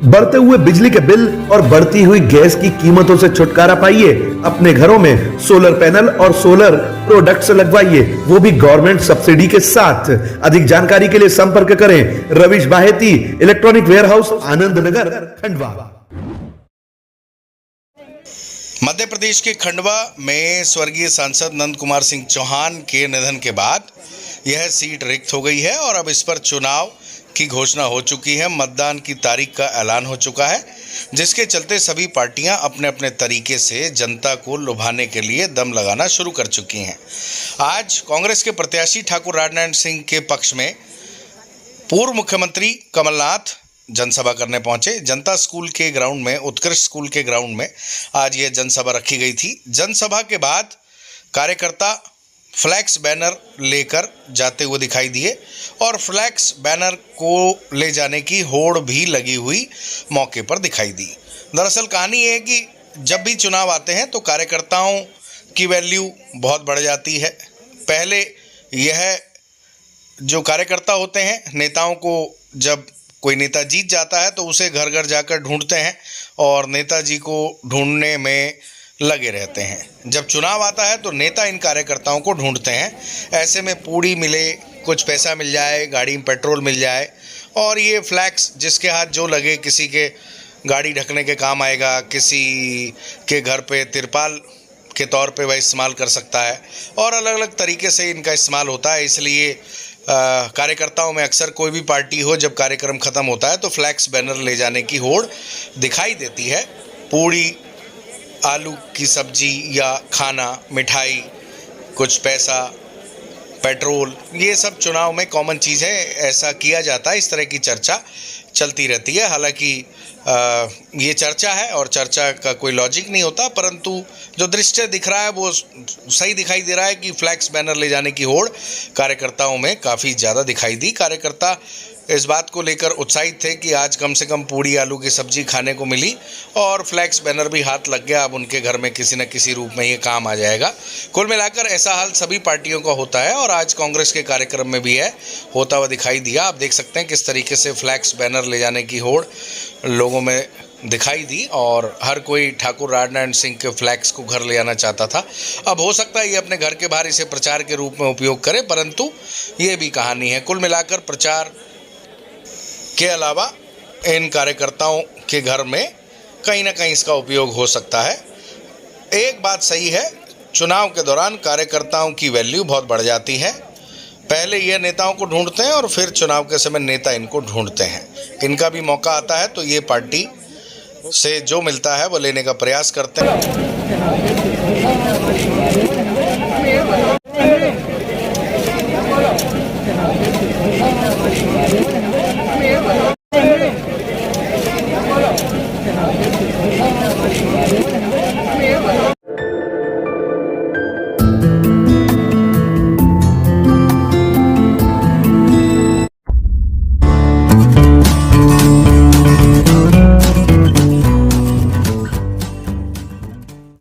बढ़ते हुए बिजली के बिल और बढ़ती हुई गैस की कीमतों से छुटकारा पाइए। अपने घरों में सोलर पैनल और सोलर प्रोडक्ट्स लगवाइए, वो भी गवर्नमेंट सब्सिडी के साथ। अधिक जानकारी के लिए संपर्क करें रवीश बाहेती, इलेक्ट्रॉनिक वेयरहाउस, आनंद नगर, खंडवा। मध्य प्रदेश के खंडवा में स्वर्गीय सांसद नंद कुमार सिंह चौहान के निधन के बाद यह सीट रिक्त हो गई है और अब इस पर चुनाव की घोषणा हो चुकी है। मतदान की तारीख का ऐलान हो चुका है, जिसके चलते सभी पार्टियां अपने अपने तरीके से जनता को लुभाने के लिए दम लगाना शुरू कर चुकी हैं। आज कांग्रेस के प्रत्याशी ठाकुर राजनारायण सिंह के पक्ष में पूर्व मुख्यमंत्री कमलनाथ जनसभा करने पहुंचे। जनता स्कूल के ग्राउंड में, उत्कृष्ट स्कूल के ग्राउंड में आज यह जनसभा रखी गई थी। जनसभा के बाद कार्यकर्ता फ्लैक्स बैनर लेकर जाते हुए दिखाई दिए और फ्लैक्स बैनर को ले जाने की होड़ भी लगी हुई मौके पर दिखाई दी। दरअसल कहानी ये है कि जब भी चुनाव आते हैं तो कार्यकर्ताओं की वैल्यू बहुत बढ़ जाती है। पहले यह जो कार्यकर्ता होते हैं, नेताओं को जब कोई नेता जीत जाता है तो उसे घर घर जाकर ढूंढते हैं और नेताजी को ढूंढने में लगे रहते हैं। जब चुनाव आता है तो नेता इन कार्यकर्ताओं को ढूंढते हैं। ऐसे में पूड़ी मिले, कुछ पैसा मिल जाए, गाड़ी में पेट्रोल मिल जाए और ये फ्लैक्स जिसके हाथ जो लगे, किसी के गाड़ी ढकने के काम आएगा, किसी के घर पे तिरपाल के तौर पे वह इस्तेमाल कर सकता है और अलग अलग तरीके से इनका इस्तेमाल होता है। इसलिए कार्यकर्ताओं में अक्सर कोई भी पार्टी हो, जब कार्यक्रम ख़त्म होता है तो फ्लैक्स बैनर ले जाने की होड़ दिखाई देती है। पूड़ी, आलू की सब्जी या खाना, मिठाई, कुछ पैसा, पेट्रोल, ये सब चुनाव में कॉमन चीज़ है। ऐसा किया जाता है, इस तरह की चर्चा चलती रहती है। हालांकि ये चर्चा है और चर्चा का कोई लॉजिक नहीं होता, परंतु जो दृश्य दिख रहा है वो सही दिखाई दे रहा है कि फ्लैक्स बैनर ले जाने की होड़ कार्यकर्ताओं में काफ़ी ज़्यादा दिखाई दी। कार्यकर्ता इस बात को लेकर उत्साहित थे कि आज कम से कम पूड़ी आलू की सब्जी खाने को मिली और फ्लैक्स बैनर भी हाथ लग गया। अब उनके घर में किसी न किसी रूप में ये काम आ जाएगा। कुल मिलाकर ऐसा हाल सभी पार्टियों का होता है और आज कांग्रेस के कार्यक्रम में भी है, होता हुआ दिखाई दिया। आप देख सकते हैं किस तरीके से फ्लैक्स बैनर ले जाने की होड़ लोगों में दिखाई दी और हर कोई ठाकुर राजनारायण सिंह के फ्लैक्स को घर ले आना चाहता था। अब हो सकता है ये अपने घर के बाहर इसे प्रचार के रूप में उपयोग करे, परंतु ये भी कहानी है। कुल मिलाकर प्रचार के अलावा इन कार्यकर्ताओं के घर में कहीं ना कहीं इसका उपयोग हो सकता है। एक बात सही है, चुनाव के दौरान कार्यकर्ताओं की वैल्यू बहुत बढ़ जाती है। पहले ये नेताओं को ढूंढते हैं और फिर चुनाव के समय नेता इनको ढूंढते हैं। इनका भी मौका आता है तो ये पार्टी से जो मिलता है वो लेने का प्रयास करते हैं।